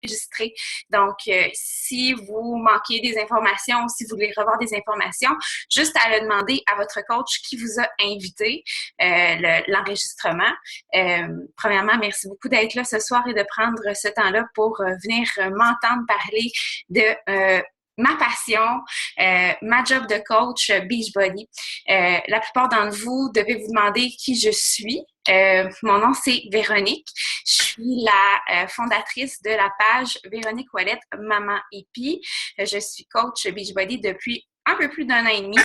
enregistré. Donc, si vous manquez des informations, si vous voulez revoir des informations, juste à le demander à votre coach qui vous a invité l'enregistrement. Premièrement, merci beaucoup d'être là ce soir et de prendre ce temps-là pour venir m'entendre parler de ma passion, ma job de coach Beachbody. La plupart d'entre vous devez vous demander qui je suis. Mon nom, c'est Véronique. Je suis la fondatrice de la page Véronique Ouellette Maman Hippie. Je suis coach Beachbody depuis un peu plus d'1 an et demi.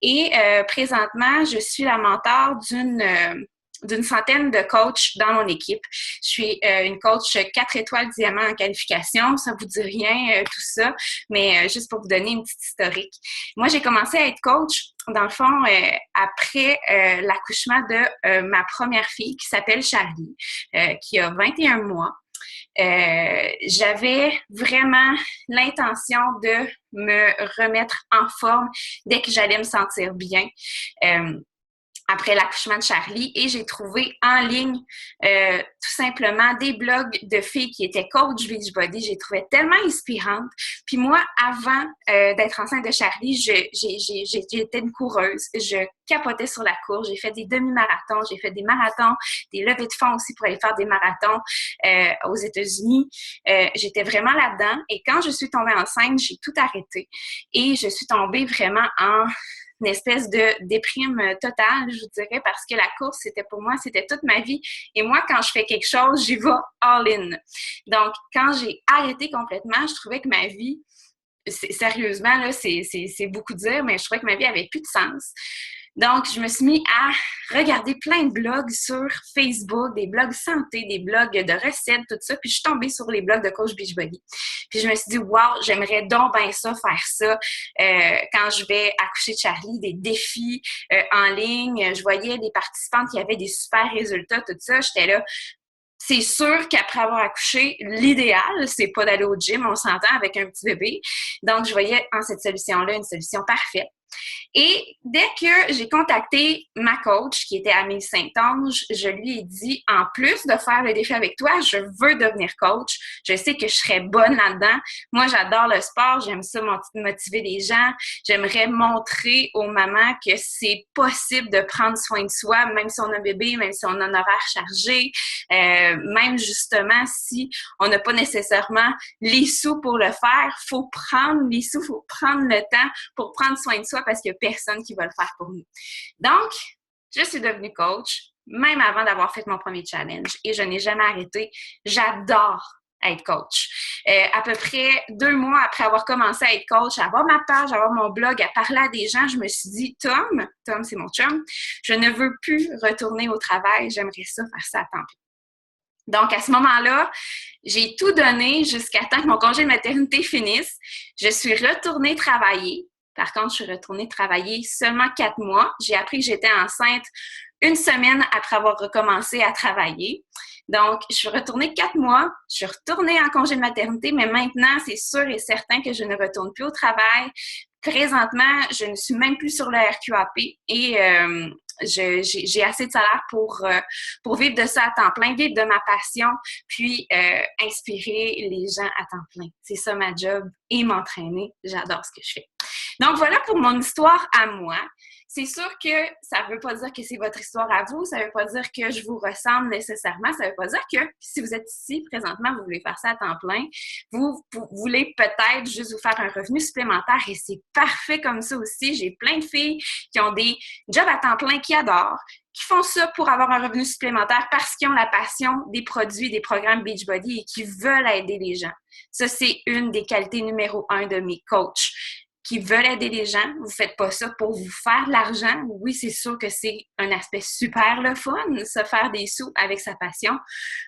Et présentement, je suis la mentor d'une centaine de coachs dans mon équipe. Je suis une coach 4 étoiles diamant en qualification. Ça vous dit rien, tout ça, mais juste pour vous donner une petite historique. Moi, j'ai commencé à être coach, dans le fond, après l'accouchement de ma première fille qui s'appelle Charlie, qui a 21 mois. J'avais vraiment l'intention de me remettre en forme dès que j'allais me sentir bien. Après l'accouchement de Charlie, et j'ai trouvé en ligne tout simplement des blogs de filles qui étaient coach Beachbody. J'ai trouvé tellement inspirante. Puis moi, avant d'être enceinte de Charlie, j'étais une coureuse. Je capotais sur la course. J'ai fait des demi-marathons, j'ai fait des marathons, des levées de fonds aussi pour aller faire des marathons aux États-Unis. J'étais vraiment là-dedans. Et quand je suis tombée enceinte, j'ai tout arrêté. Et je suis tombée vraiment en une espèce de déprime totale, je vous dirais, parce que la course, c'était pour moi, c'était toute ma vie. Et moi, quand je fais quelque chose, j'y vais all-in. Donc, quand j'ai arrêté complètement, je trouvais que ma vie, sérieusement, là, c'est beaucoup dire, mais je trouvais que ma vie avait plus de sens. Donc, je me suis mis à regarder plein de blogs sur Facebook, des blogs santé, des blogs de recettes, tout ça. Puis, je suis tombée sur les blogs de Coach Beachbody. Puis, je me suis dit, wow, j'aimerais donc bien ça, faire ça. Quand je vais accoucher de Charlie, des défis en ligne. Je voyais des participantes qui avaient des super résultats, tout ça. J'étais là. C'est sûr qu'après avoir accouché, l'idéal, c'est pas d'aller au gym, on s'entend, avec un petit bébé. Donc, je voyais en cette solution-là une solution parfaite. Et dès que j'ai contacté ma coach, qui était Amélie Saint-Onge, je lui ai dit, en plus de faire le défi avec toi, je veux devenir coach. Je sais que je serais bonne là-dedans. Moi, j'adore le sport, j'aime ça motiver les gens. J'aimerais montrer aux mamans que c'est possible de prendre soin de soi, même si on a un bébé, même si on a un horaire chargé, même justement si on n'a pas nécessairement les sous pour le faire. Il faut prendre les sous, il faut prendre le temps pour prendre soin de soi parce qu'il n'y a personne qui va le faire pour nous. Donc, je suis devenue coach, même avant d'avoir fait mon premier challenge, et je n'ai jamais arrêté. J'adore être coach. À peu près 2 mois après avoir commencé à être coach, à avoir ma page, à avoir mon blog, à parler à des gens, je me suis dit, Tom, c'est mon chum, je ne veux plus retourner au travail, j'aimerais ça faire ça à temps plein. Donc, à ce moment-là, j'ai tout donné jusqu'à temps que mon congé de maternité finisse. Je suis retournée travailler. Par contre, je suis retournée travailler seulement 4 mois. J'ai appris que j'étais enceinte 1 semaine après avoir recommencé à travailler. Donc, je suis retournée 4 mois. Je suis retournée en congé de maternité, mais maintenant, c'est sûr et certain que je ne retourne plus au travail. Présentement, je ne suis même plus sur le RQAP et j'ai assez de salaire pour vivre de ça à temps plein, vivre de ma passion, puis inspirer les gens à temps plein. C'est ça ma job, et m'entraîner. J'adore ce que je fais. Donc, voilà pour mon histoire à moi. C'est sûr que ça ne veut pas dire que c'est votre histoire à vous, ça ne veut pas dire que je vous ressemble nécessairement, ça ne veut pas dire que si vous êtes ici présentement, vous voulez faire ça à temps plein, vous voulez peut-être juste vous faire un revenu supplémentaire et c'est parfait comme ça aussi. J'ai plein de filles qui ont des jobs à temps plein qui adorent, qui font ça pour avoir un revenu supplémentaire parce qu'ils ont la passion des produits, des programmes Beachbody et qui veulent aider les gens. Ça, c'est une des qualités numéro 1 de mes coachs, qui veulent aider les gens. Vous ne faites pas ça pour vous faire de l'argent. Oui, c'est sûr que c'est un aspect super le fun, se faire des sous avec sa passion.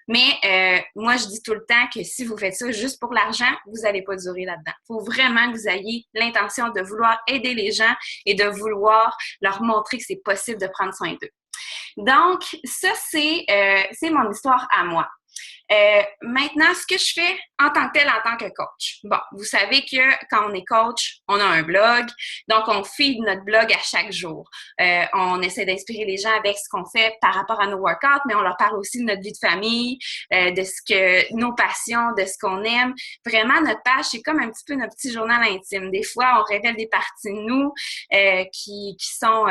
Mais moi, je dis tout le temps que si vous faites ça juste pour l'argent, vous n'allez pas durer là-dedans. Il faut vraiment que vous ayez l'intention de vouloir aider les gens et de vouloir leur montrer que c'est possible de prendre soin d'eux. Donc, ça, c'est mon histoire à moi. Maintenant, ce que je fais en tant que tel, en tant que coach. Bon, vous savez que quand on est coach, on a un blog, donc on feed notre blog à chaque jour. On essaie d'inspirer les gens avec ce qu'on fait par rapport à nos workouts, mais on leur parle aussi de notre vie de famille, de ce que nos passions, de ce qu'on aime. Vraiment, notre page, c'est comme un petit peu notre petit journal intime. Des fois, on révèle des parties de nous qui sont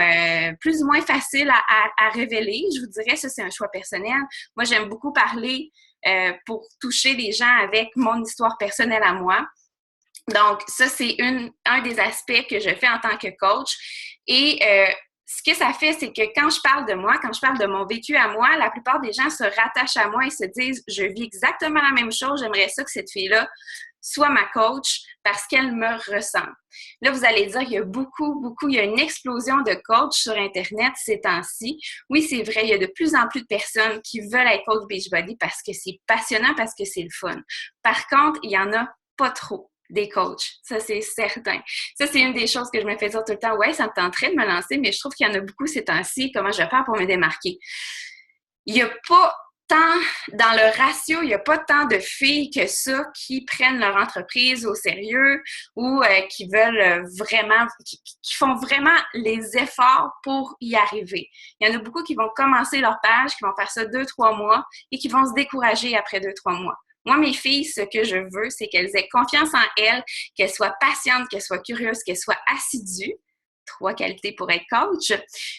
plus ou moins faciles à révéler. Je vous dirais, ça, c'est un choix personnel. Moi, j'aime beaucoup parler pour toucher les gens avec mon histoire personnelle à moi. Donc, ça, c'est un des aspects que je fais en tant que coach. Et ce que ça fait, c'est que quand je parle de moi, quand je parle de mon vécu à moi, la plupart des gens se rattachent à moi et se disent « Je vis exactement la même chose, j'aimerais ça que cette fille-là soit ma coach parce qu'elle me ressemble. » Là, vous allez dire, il y a une explosion de coachs sur Internet ces temps-ci. Oui, c'est vrai, il y a de plus en plus de personnes qui veulent être coach Beachbody parce que c'est passionnant, parce que c'est le fun. Par contre, il y en a pas trop des coachs. Ça, c'est certain. Ça, c'est une des choses que je me fais dire tout le temps. Ouais, ça me tenterait de me lancer, mais je trouve qu'il y en a beaucoup ces temps-ci. Comment je vais faire pour me démarquer? Il n'y a pas tant, dans le ratio, il n'y a pas tant de filles que ça qui prennent leur entreprise au sérieux ou qui veulent vraiment, qui font vraiment les efforts pour y arriver. Il y en a beaucoup qui vont commencer leur page, qui vont faire ça 2-3 mois et qui vont se décourager après 2-3 mois. Moi, mes filles, ce que je veux, c'est qu'elles aient confiance en elles, qu'elles soient patientes, qu'elles soient curieuses, qu'elles soient assidues. 3 qualités pour être coach.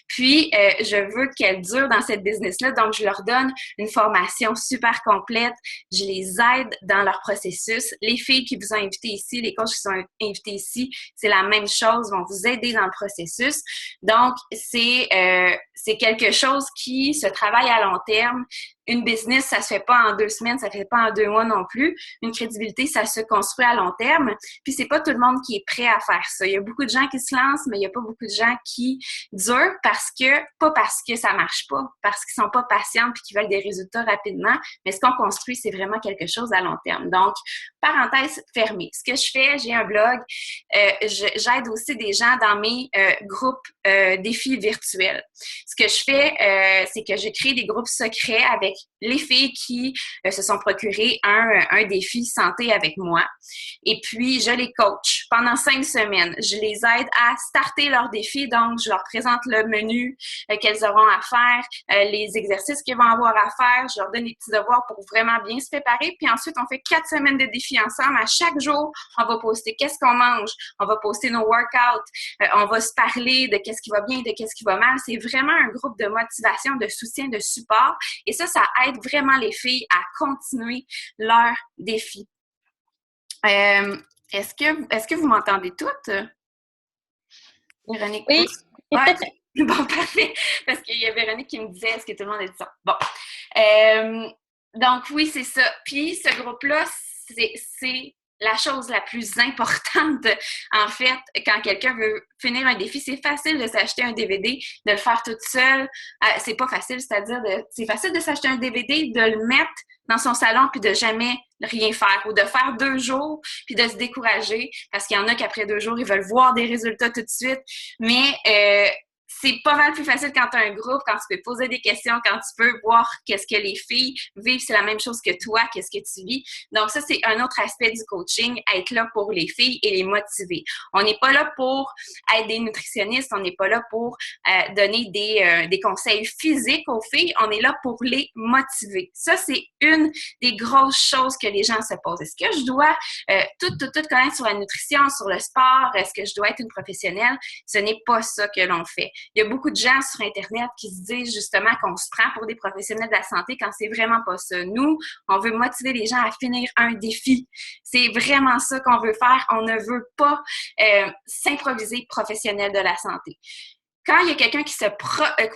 Puis, je veux qu'elles durent dans cette business-là. Donc, je leur donne une formation super complète. Je les aide dans leur processus. Les filles qui vous ont invité ici, les coachs qui sont invités ici, c'est la même chose, vont vous aider dans le processus. Donc, c'est quelque chose qui se travaille à long terme. Une business, ça se fait pas en 2 semaines, ça se fait pas en 2 mois non plus. Une crédibilité, ça se construit à long terme. Puis c'est pas tout le monde qui est prêt à faire ça. Il y a beaucoup de gens qui se lancent, mais il y a pas beaucoup de gens qui durent pas parce que ça marche pas, parce qu'ils sont pas patients puis qu'ils veulent des résultats rapidement. Mais ce qu'on construit, c'est vraiment quelque chose à long terme. Donc, parenthèse fermée. Ce que je fais, j'ai un blog. J'aide aussi des gens dans mes groupes défis virtuels. Ce que je fais, c'est que je crée des groupes secrets avec les filles qui se sont procurées un défi santé avec moi. Et puis, je les coach pendant 5 semaines. Je les aide à starter leur défi. Donc, je leur présente le menu qu'elles auront à faire, les exercices qu'elles vont avoir à faire. Je leur donne des petits devoirs pour vraiment bien se préparer. Puis ensuite, on fait 4 semaines de défi ensemble. À chaque jour, on va poster qu'est-ce qu'on mange. On va poster nos workouts. On va se parler de qu'est-ce qui va bien, de qu'est-ce qui va mal. C'est vraiment un groupe de motivation, de soutien, de support. Et ça aide vraiment les filles à continuer leur défi. Est-ce que vous m'entendez toutes? Véronique? Oui. Ouais. Bon, parfait. Parce qu'il y a Véronique qui me disait, est-ce que tout le monde a dit ça? Bon. Donc, oui, c'est ça. Puis, ce groupe-là, c'est la chose la plus importante, en fait, quand quelqu'un veut finir un défi. C'est facile de s'acheter un DVD, de le faire toute seule. C'est pas facile, c'est-à-dire, c'est facile de s'acheter un DVD, de le mettre dans son salon puis de jamais rien faire ou de faire 2 jours puis de se décourager parce qu'il y en a qu'après 2 jours, ils veulent voir des résultats tout de suite. Mais c'est pas mal plus facile quand tu as un groupe, quand tu peux poser des questions, quand tu peux voir qu'est-ce que les filles vivent, c'est la même chose que toi, qu'est-ce que tu vis. Donc ça, c'est un autre aspect du coaching, être là pour les filles et les motiver. On n'est pas là pour être des nutritionnistes, on n'est pas là pour donner des conseils physiques aux filles, on est là pour les motiver. Ça, c'est une des grosses choses que les gens se posent. Est-ce que je dois tout connaître sur la nutrition, sur le sport? Est-ce que je dois être une professionnelle? Ce n'est pas ça que l'on fait. Il y a beaucoup de gens sur Internet qui se disent justement qu'on se prend pour des professionnels de la santé quand c'est vraiment pas ça. Nous, on veut motiver les gens à finir un défi. C'est vraiment ça qu'on veut faire. On ne veut pas s'improviser professionnel de la santé. Quand il y a quelqu'un qui se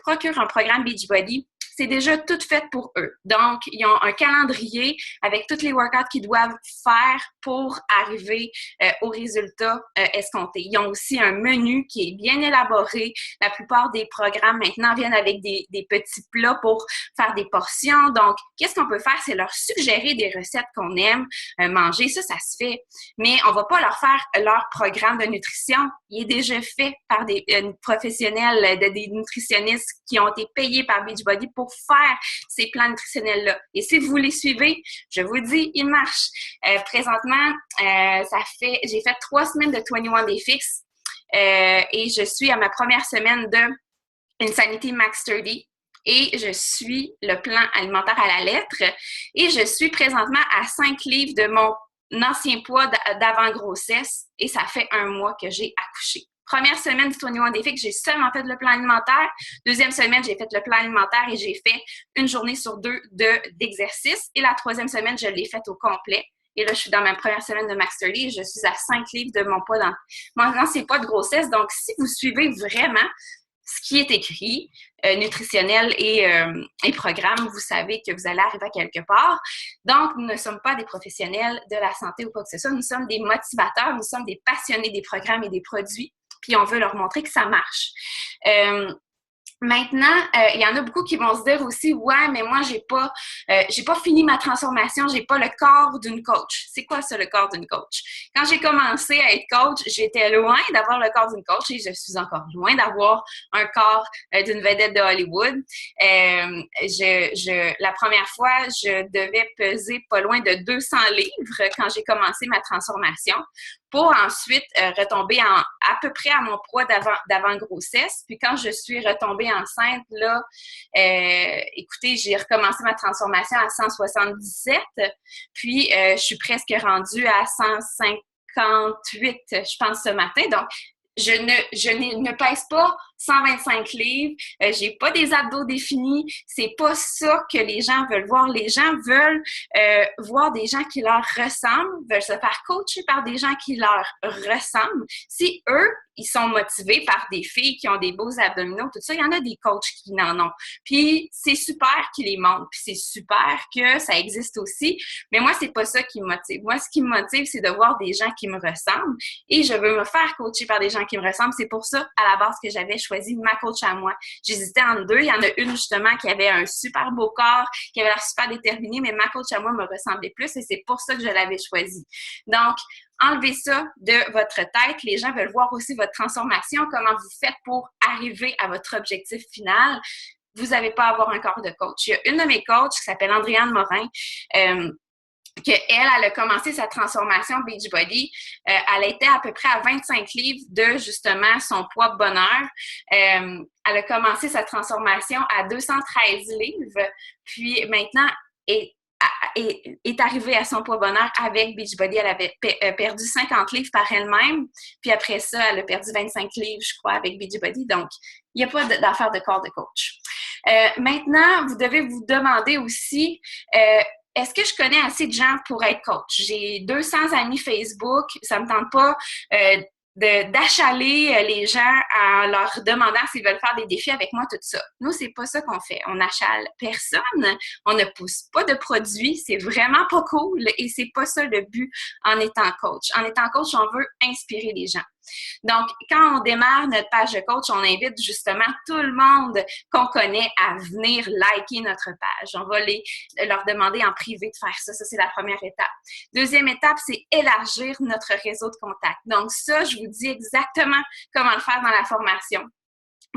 procure un programme Beachbody, c'est déjà tout fait pour eux. Donc, ils ont un calendrier avec tous les workouts qu'ils doivent faire pour arriver aux résultats escomptés. Ils ont aussi un menu qui est bien élaboré. La plupart des programmes maintenant viennent avec des petits plats pour faire des portions. Donc, qu'est-ce qu'on peut faire? C'est leur suggérer des recettes qu'on aime manger. Ça se fait. Mais on va pas leur faire leur programme de nutrition. Il est déjà fait par des professionnels, des nutritionnistes qui ont été payés par Beachbody pour pour faire ces plans nutritionnels-là. Et si vous les suivez, je vous dis, ils marchent. Présentement, j'ai fait 3 semaines de 21 Day Fix et je suis à ma première semaine de Insanity Max 30. Et je suis le plan alimentaire à la lettre. Et je suis présentement à 5 livres de mon ancien poids d'avant-grossesse. Et ça fait 1 mois que j'ai accouché. Première semaine du 21 Day Fix, j'ai seulement fait le plan alimentaire. Deuxième semaine, j'ai fait le plan alimentaire et j'ai fait 1 journée sur 2 d'exercice. Et la 3e semaine, je l'ai faite au complet. Et là, je suis dans ma première semaine de Max 30 et je suis à 5 livres de mon poids mon ancien poids de grossesse. Donc, si vous suivez vraiment ce qui est écrit, nutritionnel et programme, vous savez que vous allez arriver à quelque part. Donc, nous ne sommes pas des professionnels de la santé ou quoi que ce soit. Nous sommes des motivateurs, nous sommes des passionnés des programmes et des produits, puis on veut leur montrer que ça marche. Maintenant, il y en a beaucoup qui vont se dire aussi, ouais, mais moi, j'ai pas fini ma transformation, j'ai pas le corps d'une coach. C'est quoi ça, le corps d'une coach? Quand j'ai commencé à être coach, j'étais loin d'avoir le corps d'une coach et je suis encore loin d'avoir un corps d'une vedette de Hollywood. La première fois, je devais peser pas loin de 200 livres quand j'ai commencé ma transformation, pour ensuite retomber à peu près à mon poids d'avant-grossesse. Puis quand je suis retombée enceinte, là, écoutez, j'ai recommencé ma transformation à 177, puis je suis presque rendue à 158, je pense, ce matin. Donc, je ne pèse pas 125 livres, j'ai pas des abdos définis, c'est pas ça que les gens veulent voir. Les gens veulent voir des gens qui leur ressemblent, veulent se faire coacher par des gens qui leur ressemblent. Si eux, ils sont motivés par des filles qui ont des beaux abdominaux, tout ça, il y en a des coachs qui n'en ont. Puis c'est super qu'ils les montrent, puis c'est super que ça existe aussi, mais moi, c'est pas ça qui me motive. Moi, ce qui me motive, c'est de voir des gens qui me ressemblent et je veux me faire coacher par des gens qui me ressemblent. C'est pour ça, à la base, que j'avais choisi ma coach à moi. J'hésitais entre 2. Il y en a une, justement, qui avait un super beau corps, qui avait l'air super déterminée, mais ma coach à moi me ressemblait plus et c'est pour ça que je l'avais choisie. Donc, enlevez ça de votre tête. Les gens veulent voir aussi votre transformation, comment vous faites pour arriver à votre objectif final. Vous n'avez pas à avoir un corps de coach. Il y a une de mes coachs qui s'appelle Andréane Morin, elle a commencé sa transformation Beachbody. Elle était à peu près à 25 livres de, justement, son poids bonheur. Elle a commencé sa transformation à 213 livres. Puis maintenant, est arrivée à son poids bonheur avec Beachbody. Elle avait perdu 50 livres par elle-même. Puis après ça, elle a perdu 25 livres, je crois, avec Beachbody. Donc, il n'y a pas d'affaire de corps de coach. Maintenant, vous devez vous demander aussi... est-ce que je connais assez de gens pour être coach? J'ai 200 amis Facebook. Ça me tente pas d'achaler les gens en leur demandant s'ils veulent faire des défis avec moi, tout ça. Nous, c'est pas ça qu'on fait. On n'achale personne. On ne pousse pas de produits. C'est vraiment pas cool et c'est pas ça le but en étant coach. En étant coach, on veut inspirer les gens. Donc, quand on démarre notre page de coach, on invite justement tout le monde qu'on connaît à venir liker notre page. On va leur demander en privé de faire ça. Ça, c'est la première étape. Deuxième étape, c'est élargir notre réseau de contacts. Donc, ça, je vous dis exactement comment le faire dans la formation.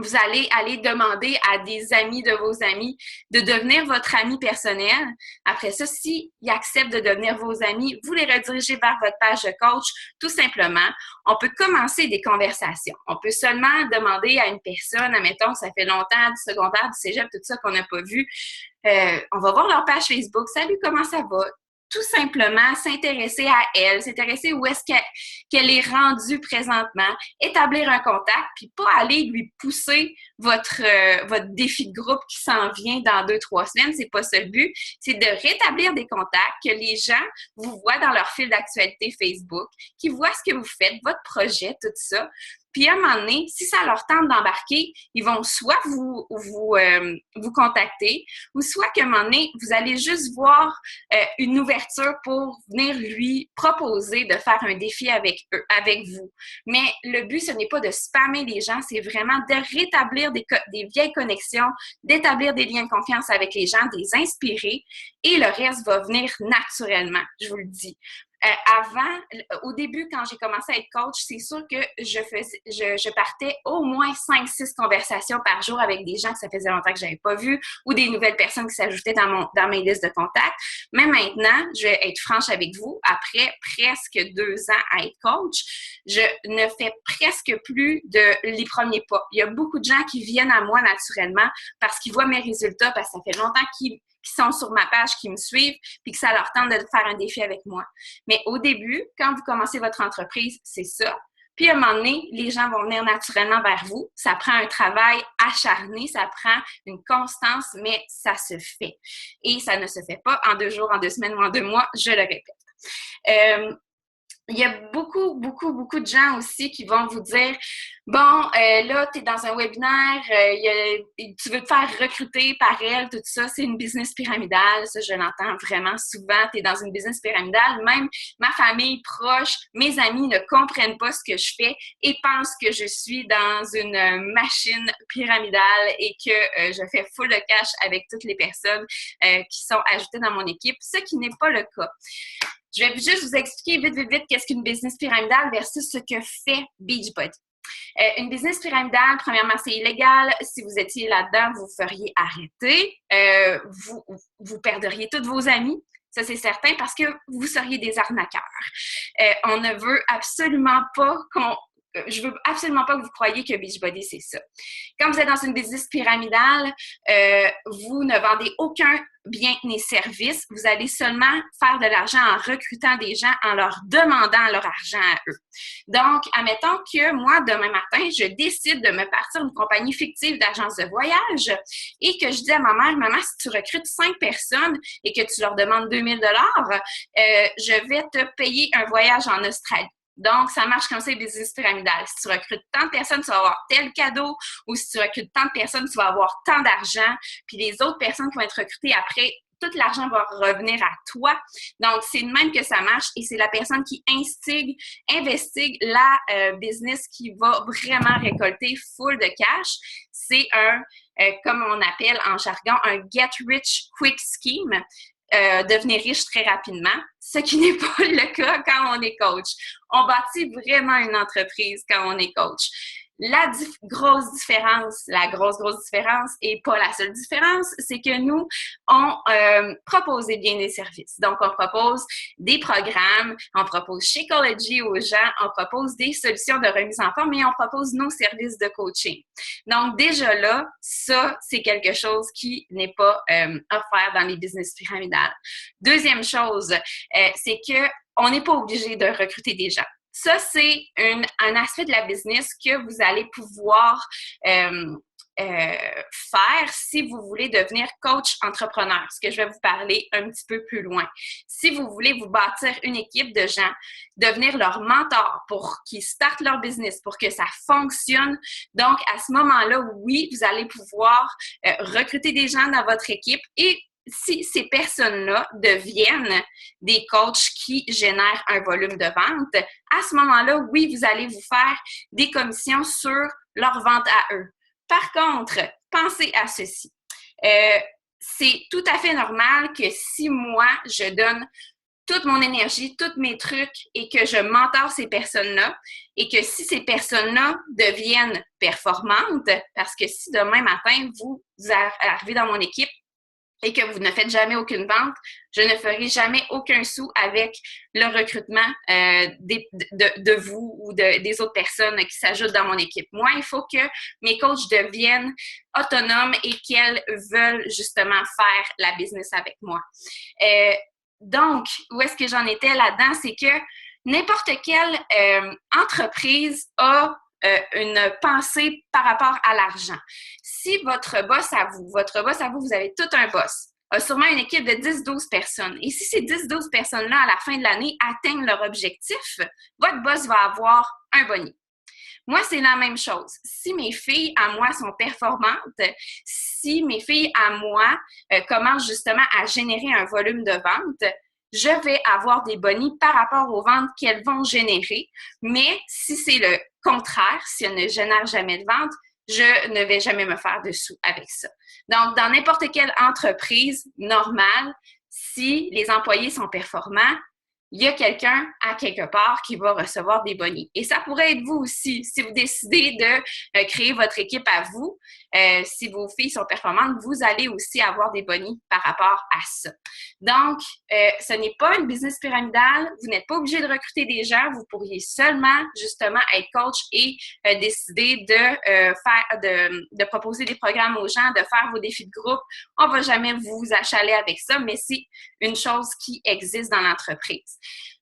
Vous allez aller demander à des amis de vos amis de devenir votre ami personnel. Après ça, s'ils acceptent de devenir vos amis, vous les redirigez vers votre page de coach. Tout simplement, on peut commencer des conversations. On peut seulement demander à une personne, admettons, ça fait longtemps, du secondaire, du cégep, tout ça qu'on n'a pas vu. On va voir leur page Facebook. Salut, comment ça va? Tout simplement s'intéresser à elle, s'intéresser où est-ce qu'elle est rendue présentement, établir un contact, puis pas aller lui pousser votre défi de groupe qui s'en vient dans 2-3 semaines. C'est pas ça le but. C'est de rétablir des contacts, que les gens vous voient dans leur fil d'actualité Facebook, qu'ils voient ce que vous faites, votre projet, tout ça. Puis à un moment donné, si ça leur tente d'embarquer, ils vont soit vous contacter ou soit qu'à un moment donné, vous allez juste voir une ouverture pour venir lui proposer de faire un défi avec vous. Mais le but, ce n'est pas de spammer les gens, c'est vraiment de rétablir des vieilles connexions, d'établir des liens de confiance avec les gens, de les inspirer et le reste va venir naturellement, je vous le dis. Au début, quand j'ai commencé à être coach, c'est sûr que je partais au moins 5-6 conversations par jour avec des gens que ça faisait longtemps que je n'avais pas vus ou des nouvelles personnes qui s'ajoutaient dans mes listes de contacts. Mais maintenant, je vais être franche avec vous, après presque 2 ans à être coach, je ne fais presque plus les premiers pas. Il y a beaucoup de gens qui viennent à moi naturellement parce qu'ils voient mes résultats, parce que ça fait longtemps qu'ils sont sur ma page, qui me suivent, puis que ça leur tente de faire un défi avec moi. Mais au début, quand vous commencez votre entreprise, c'est ça. Puis à un moment donné, les gens vont venir naturellement vers vous. Ça prend un travail acharné, ça prend une constance, mais ça se fait. Et ça ne se fait pas en 2 jours, en 2 semaines ou en 2 mois, je le répète. Il y a beaucoup de gens aussi qui vont vous dire bon, là, tu es dans un webinaire, tu veux te faire recruter par elle, tout ça, c'est une business pyramidale. Ça, je l'entends vraiment souvent. Tu es dans une business pyramidale. Même ma famille proche, mes amis ne comprennent pas ce que je fais et pensent que je suis dans une machine pyramidale et que je fais full de cash avec toutes les personnes qui sont ajoutées dans mon équipe, ce qui n'est pas le cas. Je vais juste vous expliquer vite qu'est-ce qu'une business pyramidale versus ce que fait Beachbody. Une business pyramidale, premièrement, c'est illégal. Si vous étiez là-dedans, vous feriez arrêter. Vous perdriez tous vos amis. Ça, c'est certain, parce que vous seriez des arnaqueurs. On ne veut absolument pas je veux absolument pas que vous croyiez que Beachbody, c'est ça. Quand vous êtes dans une business pyramidale, vous ne vendez aucun bien ni service. Vous allez seulement faire de l'argent en recrutant des gens, en leur demandant leur argent à eux. Donc, admettons que moi, demain matin, je décide de me partir une compagnie fictive d'agence de voyage et que je dis à ma mère, maman, si tu recrutes 5 personnes et que tu leur demandes 2000 $, je vais te payer un voyage en Australie. Donc, ça marche comme ça, les business pyramidales. Si tu recrutes tant de personnes, tu vas avoir tel cadeau, ou si tu recrutes tant de personnes, tu vas avoir tant d'argent, puis les autres personnes qui vont être recrutées après, tout l'argent va revenir à toi. Donc, c'est de même que ça marche et c'est la personne qui investigue la business qui va vraiment récolter full de cash. C'est comme on appelle en jargon, un get rich quick scheme. Devenir riche très rapidement, ce qui n'est pas le cas quand on est coach. On bâtit vraiment une entreprise quand on est coach. La grosse différence, et pas la seule différence, c'est que nous, on propose des biens et des services. Donc, on propose des programmes, on propose Shakeology aux gens, on propose des solutions de remise en forme, mais on propose nos services de coaching. Donc, déjà là, ça, c'est quelque chose qui n'est pas offert dans les business pyramidales. Deuxième chose, c'est que on n'est pas obligé de recruter des gens. Ça, c'est un aspect de la business que vous allez pouvoir faire si vous voulez devenir coach entrepreneur, ce que je vais vous parler un petit peu plus loin. Si vous voulez vous bâtir une équipe de gens, devenir leur mentor pour qu'ils startent leur business, pour que ça fonctionne, donc à ce moment-là, oui, vous allez pouvoir recruter des gens dans votre équipe et si ces personnes-là deviennent des coachs qui génèrent un volume de vente, à ce moment-là, oui, vous allez vous faire des commissions sur leur vente à eux. Par contre, pensez à ceci. C'est tout à fait normal que si moi, je donne toute mon énergie, tous mes trucs et que je mentor ces personnes-là et que si ces personnes-là deviennent performantes, parce que si demain matin, vous arrivez dans mon équipe et que vous ne faites jamais aucune vente, je ne ferai jamais aucun sou avec le recrutement de vous ou des autres personnes qui s'ajoutent dans mon équipe. Moi, il faut que mes coachs deviennent autonomes et qu'elles veulent justement faire la business avec moi. Donc, où est-ce que j'en étais là-dedans? C'est que n'importe quelle entreprise a une pensée par rapport à l'argent. Si votre boss à vous, vous avez tout un boss, a sûrement une équipe de 10-12 personnes. Et si ces 10-12 personnes-là, à la fin de l'année, atteignent leur objectif, votre boss va avoir un boni. Moi, c'est la même chose. Si mes filles à moi sont performantes, si mes filles à moi commencent justement à générer un volume de vente, je vais avoir des bonis par rapport aux ventes qu'elles vont générer. Mais si c'est le contraire, si elles ne génèrent jamais de vente, je ne vais jamais me faire de sous avec ça. Donc, dans n'importe quelle entreprise normale, si les employés sont performants, il y a quelqu'un à quelque part qui va recevoir des bonnies. Et ça pourrait être vous aussi. Si vous décidez de créer votre équipe à vous, si vos filles sont performantes, vous allez aussi avoir des bonnies par rapport à ça. Donc, ce n'est pas une business pyramidale. Vous n'êtes pas obligé de recruter des gens. Vous pourriez seulement, justement, être coach et décider de proposer des programmes aux gens, de faire vos défis de groupe. On ne va jamais vous achaler avec ça, mais c'est une chose qui existe dans l'entreprise.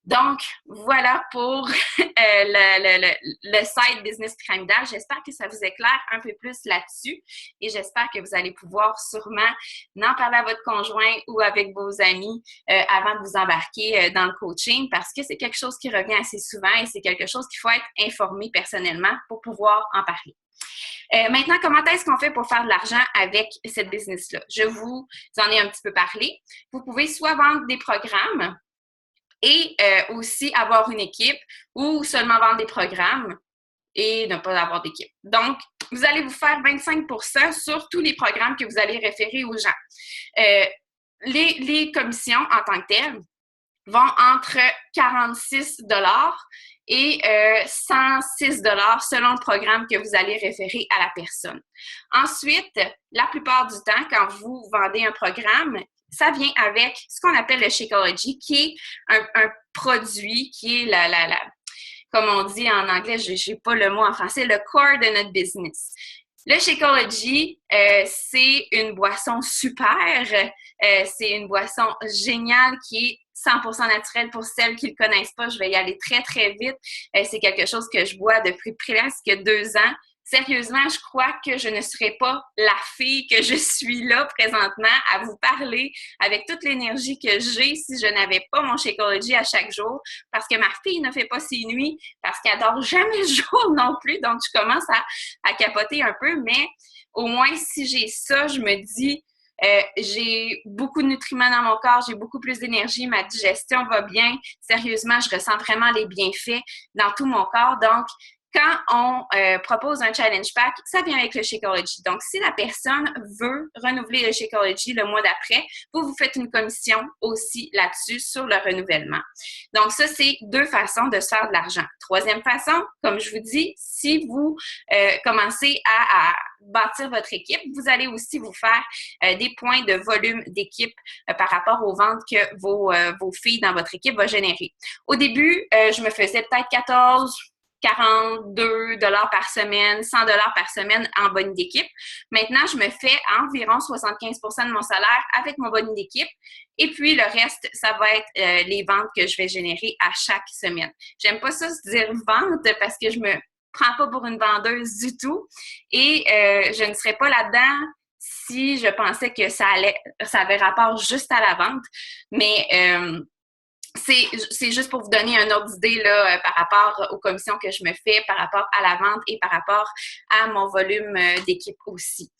Donc, voilà pour le side business pyramidal. J'espère que ça vous éclaire un peu plus là-dessus et j'espère que vous allez pouvoir sûrement en parler à votre conjoint ou avec vos amis avant de vous embarquer dans le coaching parce que c'est quelque chose qui revient assez souvent et c'est quelque chose qu'il faut être informé personnellement pour pouvoir en parler. Maintenant, comment est-ce qu'on fait pour faire de l'argent avec cette business-là? Je vous en ai un petit peu parlé. Vous pouvez soit vendre des programmes et aussi avoir une équipe ou seulement vendre des programmes et ne pas avoir d'équipe. Donc, vous allez vous faire 25% sur tous les programmes que vous allez référer aux gens. Les commissions en tant que telles vont entre 46 et 106 selon le programme que vous allez référer à la personne. Ensuite, la plupart du temps, quand vous vendez un programme, ça vient avec ce qu'on appelle le Shakeology, qui est un produit qui est comme on dit en anglais, je n'ai pas le mot en français, le core de notre business. Le Shakeology, c'est une boisson super, c'est une boisson géniale qui est 100% naturelle pour celles qui ne le connaissent pas. Je vais y aller très, très vite. C'est quelque chose que je bois depuis presque 2 ans. Sérieusement, je crois que je ne serais pas la fille que je suis là présentement à vous parler avec toute l'énergie que j'ai si je n'avais pas mon Shakeology à chaque jour parce que ma fille ne fait pas ses nuits, parce qu'elle dort jamais le jour non plus. Donc, je commence à capoter un peu, mais au moins, si j'ai ça, je me dis, j'ai beaucoup de nutriments dans mon corps, j'ai beaucoup plus d'énergie, ma digestion va bien. Sérieusement, je ressens vraiment les bienfaits dans tout mon corps. Donc, quand on propose un challenge pack, ça vient avec le Shakeology. Donc, si la personne veut renouveler le Shakeology le mois d'après, vous faites une commission aussi là-dessus sur le renouvellement. Donc, ça, c'est 2 façons de se faire de l'argent. Troisième façon, comme je vous dis, si vous commencez à bâtir votre équipe, vous allez aussi vous faire des points de volume d'équipe par rapport aux ventes que vos filles dans votre équipe vont générer. Au début, je me faisais peut-être 42 par semaine, 100 par semaine en bonne d'équipe. Maintenant, je me fais environ 75 de mon salaire avec mon bonne d'équipe. Et puis, le reste, ça va être les ventes que je vais générer à chaque semaine. J'aime pas ça se dire vente parce que je me prends pas pour une vendeuse du tout. Et je ne serais pas là-dedans si je pensais que ça avait rapport juste à la vente. Mais c'est juste pour vous donner un ordre d'idée là, par rapport aux commissions que je me fais, par rapport à la vente et par rapport à mon volume d'équipe aussi.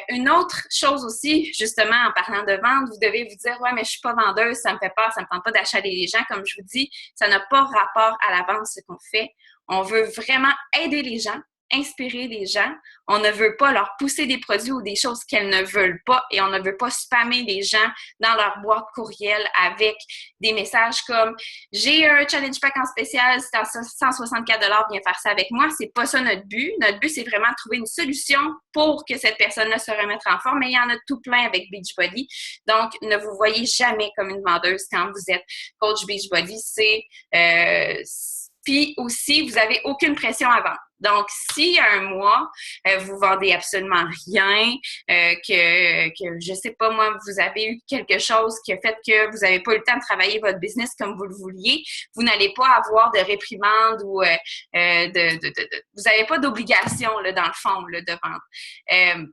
Une autre chose aussi, justement, en parlant de vente, vous devez vous dire « Ouais, mais je suis pas vendeuse, ça me fait peur, ça me tente pas d'achaler les gens. » Comme je vous dis, ça n'a pas rapport à la vente, ce qu'on fait. On veut vraiment aider les gens, inspirer les gens. On ne veut pas leur pousser des produits ou des choses qu'elles ne veulent pas et on ne veut pas spammer les gens dans leur boîte courriel avec des messages comme « J'ai un challenge pack en spécial, c'est à 164 $, viens faire ça avec moi. » C'est pas ça notre but. Notre but, c'est vraiment de trouver une solution pour que cette personne-là se remette en forme. Mais il y en a tout plein avec Beachbody. Donc, ne vous voyez jamais comme une vendeuse quand vous êtes coach Beachbody. Puis aussi, vous n'avez aucune pression à vendre. Donc, si un mois, vous vendez absolument rien, que je sais pas moi, vous avez eu quelque chose qui a fait que vous n'avez pas eu le temps de travailler votre business comme vous le vouliez, vous n'allez pas avoir de réprimande ou vous n'avez pas d'obligation là, dans le fond là, de vendre.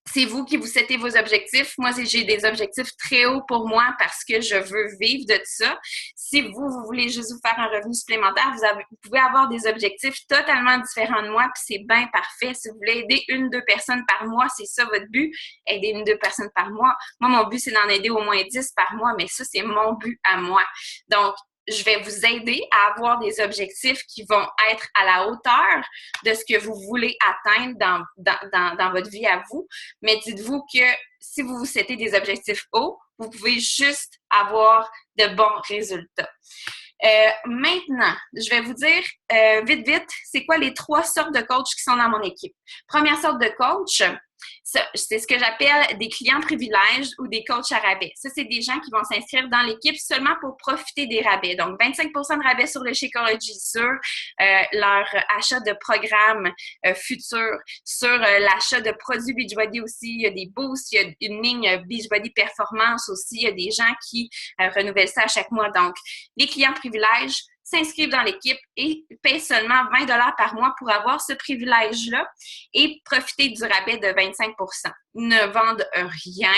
C'est vous qui vous settez vos objectifs. Moi, j'ai des objectifs très hauts pour moi parce que je veux vivre de ça. Si vous voulez juste vous faire un revenu supplémentaire, vous pouvez avoir des objectifs totalement différents de moi, puis c'est bien parfait. Si vous voulez aider 1-2 personnes par mois, c'est ça votre but, aider 1-2 personnes par mois. Moi, mon but, c'est d'en aider au moins 10 par mois, mais ça, c'est mon but à moi. Donc, je vais vous aider à avoir des objectifs qui vont être à la hauteur de ce que vous voulez atteindre dans votre vie à vous. Mais dites-vous que si vous vous settez des objectifs hauts, vous pouvez juste avoir de bons résultats. Maintenant, je vais vous dire vite, c'est quoi les 3 sortes de coachs qui sont dans mon équipe. Première sorte de coach, c'est ce que j'appelle des clients privilèges ou des coachs à rabais. Ça, c'est des gens qui vont s'inscrire dans l'équipe seulement pour profiter des rabais. Donc, 25 de rabais sur le Shakeology, sur leur achat de programmes futurs, sur l'achat de produits Beachbody aussi. Il y a des boosts, il y a une ligne Beachbody Performance aussi. Il y a des gens qui renouvellent ça à chaque mois. Donc, les clients privilèges s'inscrivent dans l'équipe et paient seulement 20 $ par mois pour avoir ce privilège-là et profiter du rabais de 25 %. Ils ne vendent rien.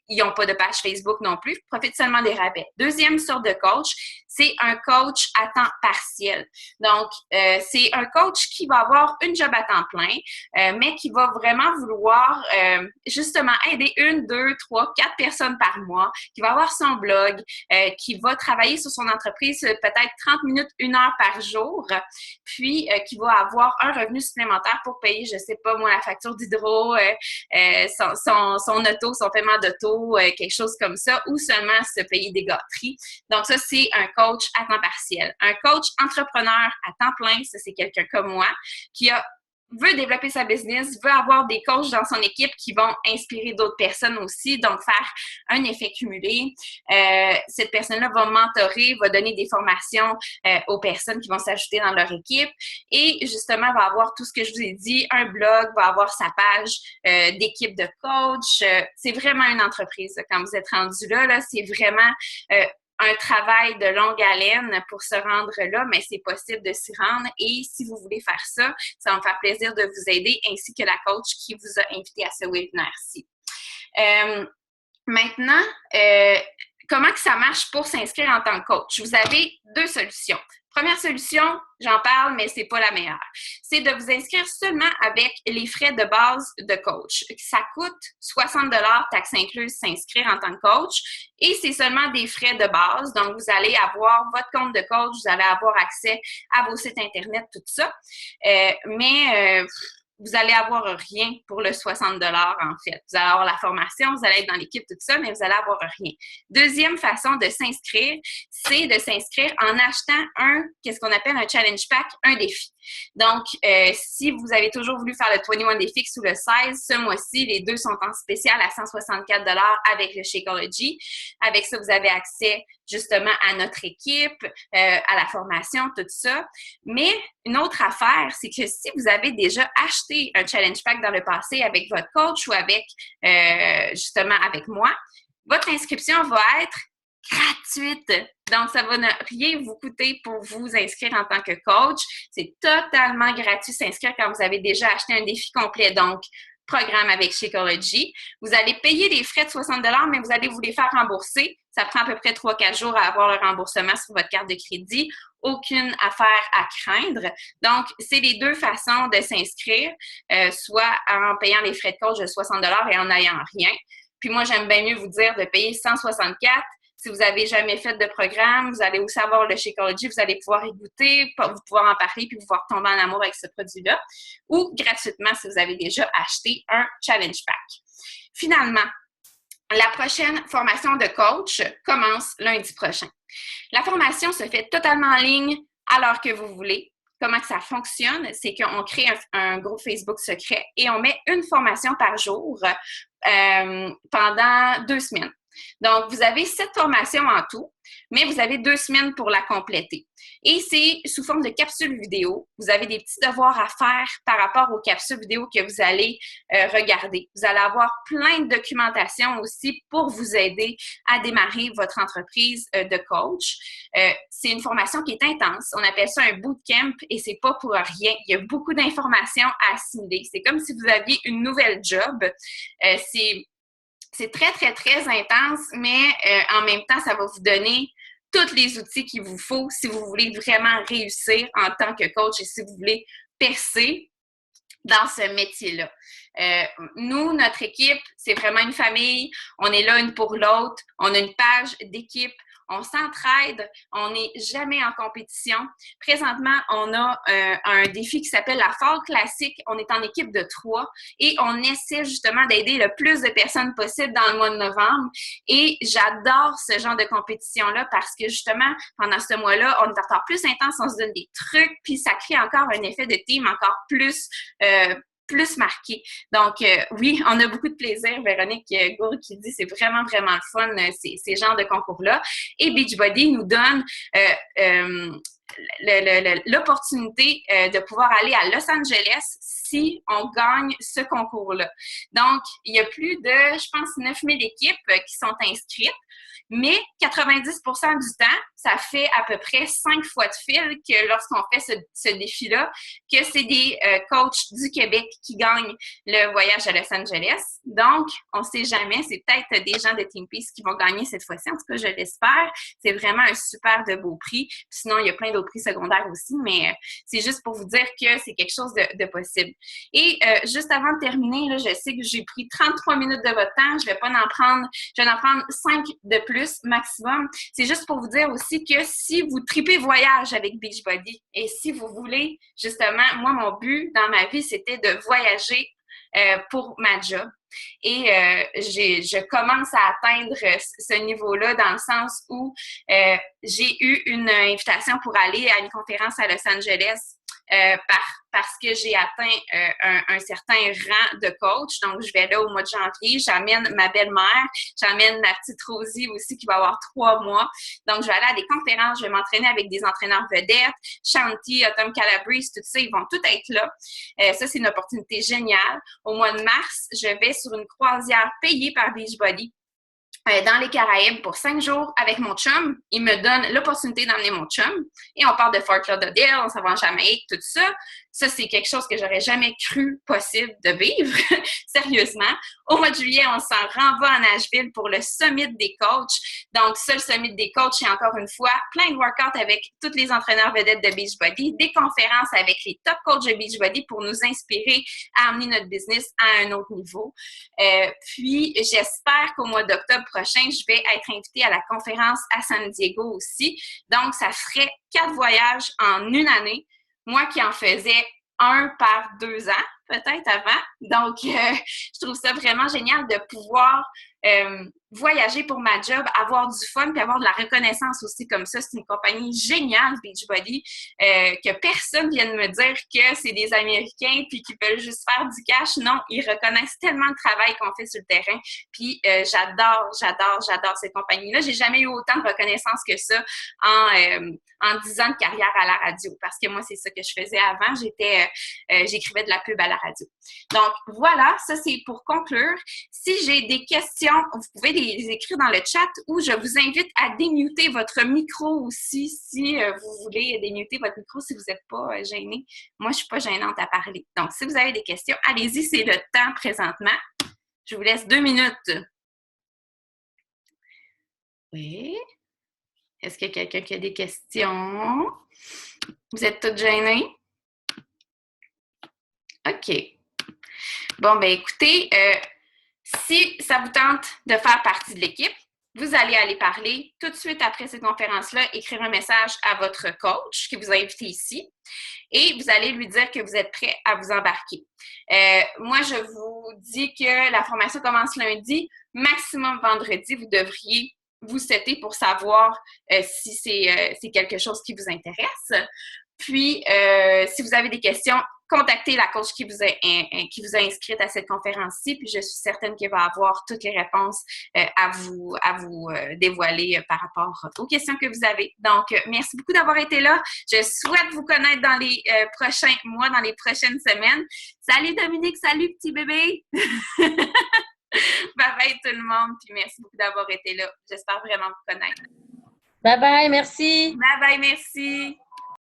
Ils n'ont pas de page Facebook non plus, profitent seulement des rabais. Deuxième sorte de coach, c'est un coach à temps partiel. Donc, c'est un coach qui va avoir une job à temps plein, mais qui va vraiment vouloir justement aider 1, 2, 3, 4 personnes par mois, qui va avoir son blog, qui va travailler sur son entreprise peut-être 30 minutes, 1 heure par jour, puis qui va avoir un revenu supplémentaire pour payer, je sais pas moi, la facture d'hydro, son auto, son paiement d'auto, quelque chose comme ça, ou seulement se payer des gâteries. Donc ça, c'est un coach à temps partiel. Un coach entrepreneur à temps plein, ça c'est quelqu'un comme moi qui veut développer sa business, veut avoir des coachs dans son équipe qui vont inspirer d'autres personnes aussi, donc faire un effet cumulé. Cette personne-là va mentorer, va donner des formations aux personnes qui vont s'ajouter dans leur équipe et justement va avoir tout ce que je vous ai dit, un blog, va avoir sa page d'équipe de coach. C'est vraiment une entreprise. Quand vous êtes rendu là, c'est vraiment un travail de longue haleine pour se rendre là, mais c'est possible de s'y rendre. Et si vous voulez faire ça, ça va me faire plaisir de vous aider, ainsi que la coach qui vous a invité à ce webinaire-ci. Maintenant, comment que ça marche pour s'inscrire en tant que coach? Vous avez 2 solutions. Première solution, j'en parle, mais c'est pas la meilleure. C'est de vous inscrire seulement avec les frais de base de coach. Ça coûte 60 $, taxes incluses, s'inscrire en tant que coach. Et c'est seulement des frais de base. Donc, vous allez avoir votre compte de coach, vous allez avoir accès à vos sites Internet, tout ça. Vous allez avoir rien pour le 60 $ en fait. Vous allez avoir la formation, vous allez être dans l'équipe, tout ça, mais vous allez avoir rien. Deuxième façon de s'inscrire, c'est de s'inscrire en achetant qu'est-ce qu'on appelle un challenge pack, un défi. Donc, si vous avez toujours voulu faire le 21 Défi ou le 16, ce mois-ci, les 2 sont en spécial à 164 $ avec le Shakeology. Avec ça, vous avez accès justement à notre équipe, à la formation, tout ça. Mais une autre affaire, c'est que si vous avez déjà acheté un challenge pack dans le passé avec votre coach ou avec justement avec moi, votre inscription va être gratuite. Donc, ça va ne rien vous coûter pour vous inscrire en tant que coach. C'est totalement gratuit s'inscrire quand vous avez déjà acheté un défi complet. Donc, programme avec Shakeology. Vous allez payer les frais de 60 $, mais vous allez vous les faire rembourser. Ça prend à peu près 3-4 jours à avoir le remboursement sur votre carte de crédit. Aucune affaire à craindre. Donc, c'est les 2 façons de s'inscrire, soit en payant les frais de coach de 60 $ et en n'ayant rien. Puis moi, j'aime bien mieux vous dire de payer 164 $. Si vous n'avez jamais fait de programme, vous allez aussi avoir le Shakeology, vous allez pouvoir y goûter, vous pouvoir en parler, puis pouvoir tomber en amour avec ce produit-là. Ou gratuitement si vous avez déjà acheté un challenge pack. Finalement, la prochaine formation de coach commence lundi prochain. La formation se fait totalement en ligne à l'heure que vous voulez. Comment que ça fonctionne? C'est qu'on crée un groupe Facebook secret et on met une formation par jour pendant 2 semaines. Donc, vous avez 7 formations en tout, mais vous avez 2 semaines pour la compléter. Et c'est sous forme de capsules vidéo. Vous avez des petits devoirs à faire par rapport aux capsules vidéo que vous allez regarder. Vous allez avoir plein de documentation aussi pour vous aider à démarrer votre entreprise de coach. C'est une formation qui est intense. On appelle ça un bootcamp et c'est pas pour rien. Il y a beaucoup d'informations à assimiler. C'est comme si vous aviez une nouvelle job. C'est très, très, très intense, mais en même temps, ça va vous donner tous les outils qu'il vous faut si vous voulez vraiment réussir en tant que coach et si vous voulez percer dans ce métier-là. Nous, notre équipe, c'est vraiment une famille. On est là une pour l'autre. On a une page d'équipe. on s'entraide, on n'est jamais en compétition. Présentement, on a un défi qui s'appelle la Fall Classic. On est en équipe de 3 et on essaie justement d'aider le plus de personnes possible dans le mois de novembre. Et j'adore ce genre de compétition-là parce que justement, pendant ce mois-là, on est encore plus intense, on se donne des trucs, puis ça crée encore un effet de team encore plus marqué. Donc, oui, on a beaucoup de plaisir. Véronique Gourde qui dit c'est vraiment, vraiment le fun, ces genres de concours-là. Et Beachbody nous donne l'opportunité de pouvoir aller à Los Angeles si on gagne ce concours-là. Donc, il y a plus de, je pense, 9000 équipes qui sont inscrites. Mais 90% du temps, ça fait à peu près 5 fois de fil que lorsqu'on fait ce défi-là, que c'est des coachs du Québec qui gagnent le voyage à Los Angeles. Donc, on ne sait jamais, c'est peut-être des gens de Team Peace qui vont gagner cette fois-ci. En tout cas, je l'espère. C'est vraiment un super de beau prix. Puis sinon, il y a plein d'autres prix secondaires aussi, mais c'est juste pour vous dire que c'est quelque chose de possible. Et juste avant de terminer, là, je sais que j'ai pris 33 minutes de votre temps. Je vais en prendre 5 de plus maximum. C'est juste pour vous dire aussi que si vous tripez voyage avec Beachbody et si vous voulez, justement, moi, mon but dans ma vie, c'était de voyager pour ma job. Et je commence à atteindre ce niveau-là dans le sens où j'ai eu une invitation pour aller à une conférence à Los Angeles parce que j'ai atteint un certain rang de coach. Donc, je vais là au mois de janvier. J'amène ma belle-mère. J'amène ma petite Rosie aussi qui va avoir 3 mois. Donc, je vais aller à des conférences. Je vais m'entraîner avec des entraîneurs vedettes. Shanti, Autumn Calabrese, tout ça, ils vont tous être là. Ça, c'est une opportunité géniale. Au mois de mars, je vais sur une croisière payée par Beachbody dans les Caraïbes pour 5 jours avec mon chum. Il me donne l'opportunité d'emmener mon chum. Et on part de Fort Lauderdale, on s'en va en Jamaïque, tout ça. Ça, c'est quelque chose que j'aurais jamais cru possible de vivre, sérieusement. Au mois de juillet, on s'en renvoie à Nashville pour le Summit des coachs. Donc, ça, le Summit des coachs, c'est encore une fois plein de workouts avec tous les entraîneurs vedettes de Beachbody, des conférences avec les top coachs de Beachbody pour nous inspirer à amener notre business à un autre niveau. Puis, j'espère qu'au mois d'octobre prochain, je vais être invitée à la conférence à San Diego aussi. Donc, ça ferait 4 voyages en une année. Moi qui en faisais 1 par 2 ans, peut-être avant. Donc, je trouve ça vraiment génial de pouvoir voyager pour ma job, avoir du fun puis avoir de la reconnaissance aussi comme ça. C'est une compagnie géniale, Beachbody, que personne vienne me dire que c'est des Américains puis qu'ils veulent juste faire du cash. Non, ils reconnaissent tellement le travail qu'on fait sur le terrain. Puis, j'adore cette compagnie-là. J'ai jamais eu autant de reconnaissance que ça en 10 ans de carrière à la radio parce que moi, c'est ça que je faisais avant. J'écrivais de la pub à la radio. Donc, voilà, ça, c'est pour conclure. Si j'ai des questions, vous pouvez les écrire dans le chat ou je vous invite à démuter votre micro aussi si vous voulez démuter votre micro si vous n'êtes pas gêné. Moi, je ne suis pas gênante à parler. Donc, si vous avez des questions, allez-y, c'est le temps présentement. Je vous laisse 2 minutes. Oui. Est-ce qu'il y a quelqu'un qui a des questions? Vous êtes toutes gênées? OK. Bon, ben écoutez, si ça vous tente de faire partie de l'équipe, vous allez aller parler tout de suite après cette conférence-là, écrire un message à votre coach qui vous a invité ici et vous allez lui dire que vous êtes prêt à vous embarquer. Moi, je vous dis que la formation commence lundi, maximum vendredi, vous devriez vous setter pour savoir si c'est quelque chose qui vous intéresse. Puis, si vous avez des questions, contactez la coach qui vous a inscrite à cette conférence-ci, puis je suis certaine qu'elle va avoir toutes les réponses à vous dévoiler par rapport aux questions que vous avez. Donc, merci beaucoup d'avoir été là. Je souhaite vous connaître dans les prochains mois, dans les prochaines semaines. Salut Dominique, salut petit bébé! Bye bye tout le monde, puis merci beaucoup d'avoir été là. J'espère vraiment vous connaître. Bye bye, merci! Bye bye, merci!